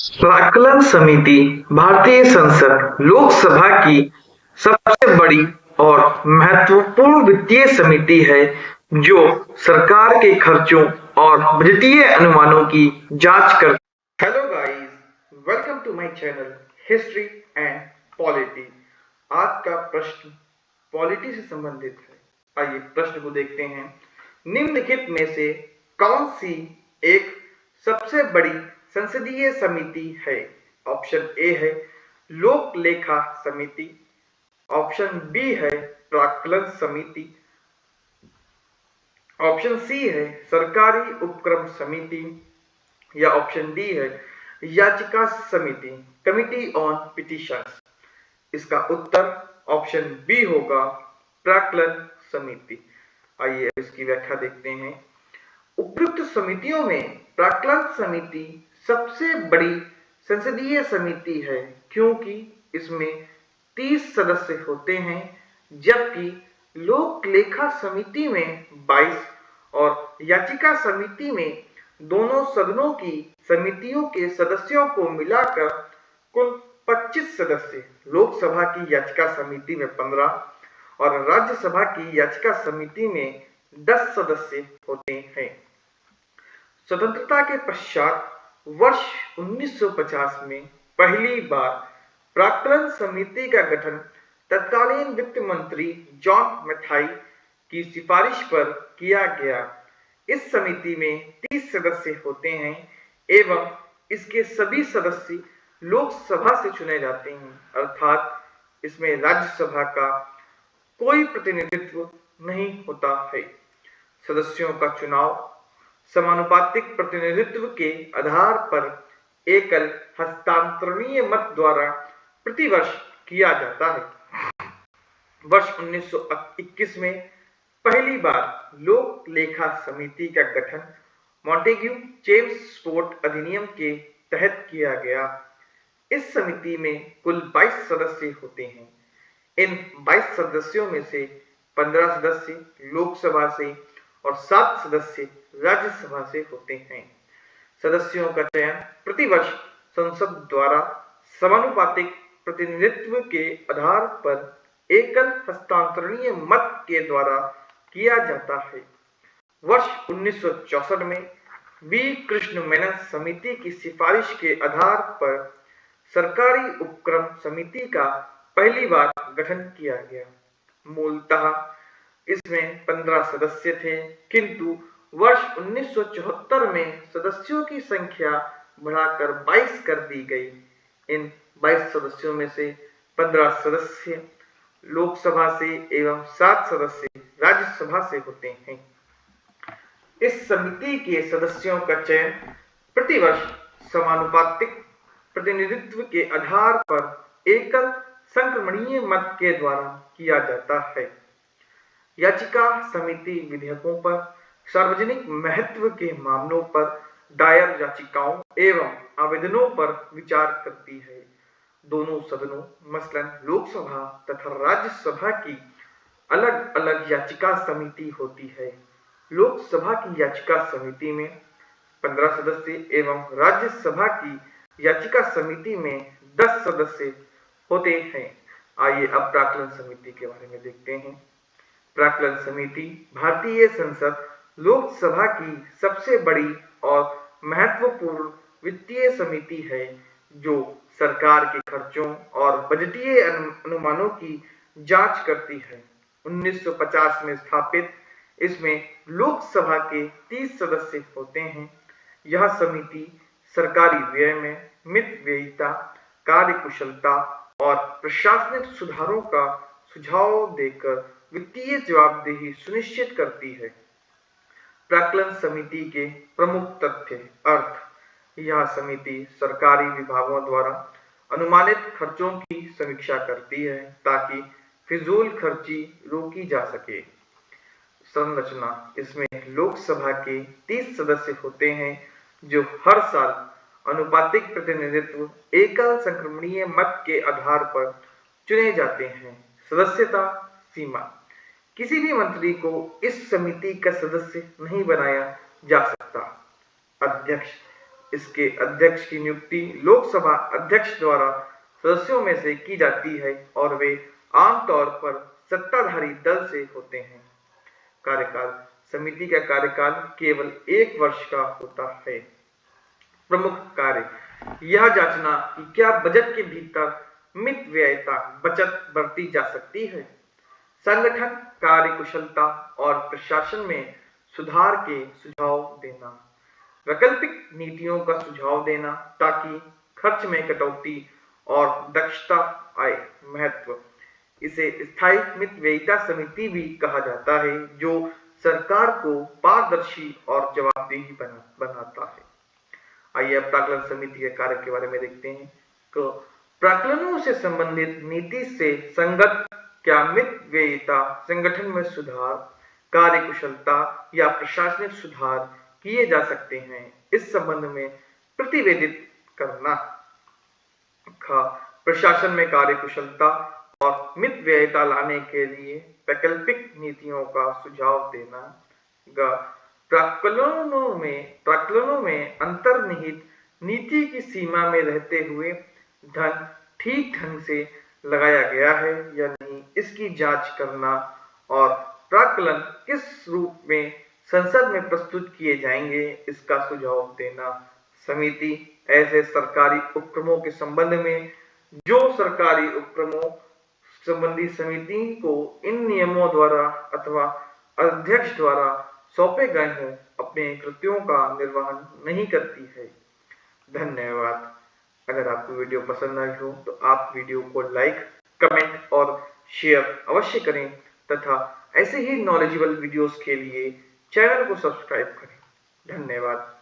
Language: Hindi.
प्राक्कलन समिति भारतीय संसद लोकसभा की सबसे बड़ी और महत्वपूर्ण वित्तीय समिति है जो सरकार के खर्चों और बजटीय अनुमानों की जांच करती है। Hello guys, welcome to my channel history and polity. आज का प्रश्न पॉलिटी से संबंधित है। आइए प्रश्न को देखते हैं। निम्नलिखित में से कौन सी एक सबसे बड़ी संसदीय समिति है? ऑप्शन ए है लोक लेखा समिति, ऑप्शन बी है प्राक्कलन समिति, ऑप्शन सी है सरकारी उपक्रम समिति या ऑप्शन डी है याचिका समिति, कमिटी ऑन पिटीशंस। इसका उत्तर ऑप्शन बी होगा प्राक्कलन समिति। आइए इसकी व्याख्या देखते हैं। उपयुक्त समितियों में प्राक्कलन समिति सबसे बड़ी संसदीय समिति है क्योंकि इसमें 30 सदस्य होते हैं, जबकि लोक लेखा समिति में 22 और याचिका समिति में दोनों सदनों की समितियों के सदस्यों को मिलाकर कुल 25 सदस्य, लोकसभा की याचिका समिति में 15 और राज्यसभा की याचिका समिति में 10 सदस्य होते हैं। स्वतंत्रता के पश्चात वर्ष 1950 में पहली बार प्राक्कलन समिति का गठन तत्कालीन वित्त मंत्री जॉन मैथाई की सिफारिश पर किया गया। इस समिति में 30 सदस्य होते हैं एवं इसके सभी सदस्य लोकसभा से चुने जाते हैं, अर्थात इसमें राज्यसभा का कोई प्रतिनिधित्व नहीं होता है। सदस्यों का चुनाव समानुपातिक प्रतिनिधित्व के आधार पर एकल हस्तांतरणीय मत द्वारा प्रतिवर्ष किया जाता है। वर्ष 1921 में पहली बार लोक लेखा समिति का गठन मॉन्टेग्यू चेम्सफोर्ड अधिनियम के तहत किया गया। इस समिति में कुल 22 सदस्य होते हैं। इन 22 सदस्यों में से 15 सदस्य लोकसभा से और 7 सदस्य राज्यसभा से होते हैं। सदस्यों का चयन प्रतिवर्ष संसद द्वारा समानुपातिक प्रतिनिधित्व के आधार पर एकल हस्तांतरणीय मत के द्वारा किया जाता है। वर्ष 1964 में वी कृष्ण मेनन समिति की सिफारिश के आधार पर सरकारी उपक्रम समिति का पहली बार गठन किया गया। मूलतः इसमें 15 सदस्य थे, किंतु वर्ष 1974 में सदस्यों की संख्या बढ़ाकर 22 कर दी गई। इन 22 सदस्यों में से 15 सदस्य लोकसभा से एवं 7 सदस्य राज्यसभा से होते हैं। इस समिति के सदस्यों का चयन प्रतिवर्ष समानुपातिक प्रतिनिधित्व के आधार पर एकल संक्रमणीय मत के द्वारा किया जाता है। याचिका समिति विधेयकों पर, सार्वजनिक महत्व के मामलों पर दायर याचिकाओं एवं आवेदनों पर विचार करती है। दोनों सदनों मसलन लोकसभा तथा राज्यसभा की अलग अलग याचिका समिति होती है। लोकसभा की याचिका समिति में 15 सदस्य एवं राज्यसभा की याचिका समिति में 10 सदस्य होते हैं। आइए अब प्राक्कलन समिति के बारे में देखते हैं। प्राक्कलन समिति भारतीय संसद लोकसभा की सबसे बड़ी और महत्वपूर्ण वित्तीय समिति है जो सरकार के खर्चों और बजटीय अनुमानों की जांच करती है। 1950 में स्थापित इसमें लोकसभा के 30 सदस्य होते हैं। यह समिति सरकारी व्यय में मितव्ययिता, कार्यकुशलता और प्रशासनिक सुधारों का सुझाव देकर वित्तीय जवाबदेही सुनिश्चित करती है। प्राक्कलन समिति के प्रमुख तथ्य अर्थ। यह समिति सरकारी विभागों द्वारा अनुमानित खर्चों की समीक्षा करती है ताकि फिजूल खर्ची रोकी जा सके। संरचना। इसमें लोकसभा के 30 सदस्य होते हैं जो हर साल अनुपातिक प्रतिनिधित्व एकल संक्रमणीय मत के आधार पर चुने जाते हैं। सदस्यता सीमा। किसी भी मंत्री को इस समिति का सदस्य नहीं बनाया जा सकता। अध्यक्ष। इसके अध्यक्ष की नियुक्ति लोकसभा अध्यक्ष द्वारा सदस्यों में से की जाती है और वे आमतौर पर सत्ताधारी दल से होते हैं। कार्यकाल समिति का कार्यकाल केवल 1 वर्ष का होता है। प्रमुख कार्य यह जांचना कि क्या बजट के भीतर मित व्ययता बचत बरती जा सकती है, संगठन कार्यकुशलता और प्रशासन में सुधार के सुझाव देना, वैकल्पिक नीतियों का सुझाव देना ताकि खर्च में कटौती और दक्षता आए। महत्व इसे स्थायी मित व्ययिता समिति भी कहा जाता है जो सरकार को पारदर्शी और जवाबदेही बनाता है। आइए अब प्राक्कलन समिति के कार्य के बारे में देखते हैं। तो प्राक्कलनों से संबंधित नीति से संगत क्या मित व्ययिता, संगठन में सुधार, कार्यकुशलता या प्रशासनिक सुधार किए जा सकते हैं, इस संबंध में प्रतिवेदित करना। प्रशासन में कार्यकुशलता और मित व्ययिता लाने के लिए वैकल्पिक नीतियों का सुझाव देना। प्राक्कलनों में अंतर्निहित नीति की सीमा में रहते हुए धन ठीक ढंग से लगाया गया है या नहीं, इसकी जांच करना और प्राक्कलन किस रूप में संसद में प्रस्तुत किए जाएंगे, इसका सुझाव देना। समिति ऐसे सरकारी उपक्रमों के संबंध में जो सरकारी उपक्रमों संबंधी समिति को इन नियमों द्वारा अथवा अध्यक्ष द्वारा सौंपे गए हों, अपने कृत्यों का निर्वहन नहीं करती है। धन्यवाद। अगर आपको वीडियो पसंद आई हो तो आप वीडियो को लाइक, कमेंट और शेयर अवश्य करें तथा ऐसे ही नॉलेजेबल वीडियोस के लिए चैनल को सब्सक्राइब करें। धन्यवाद।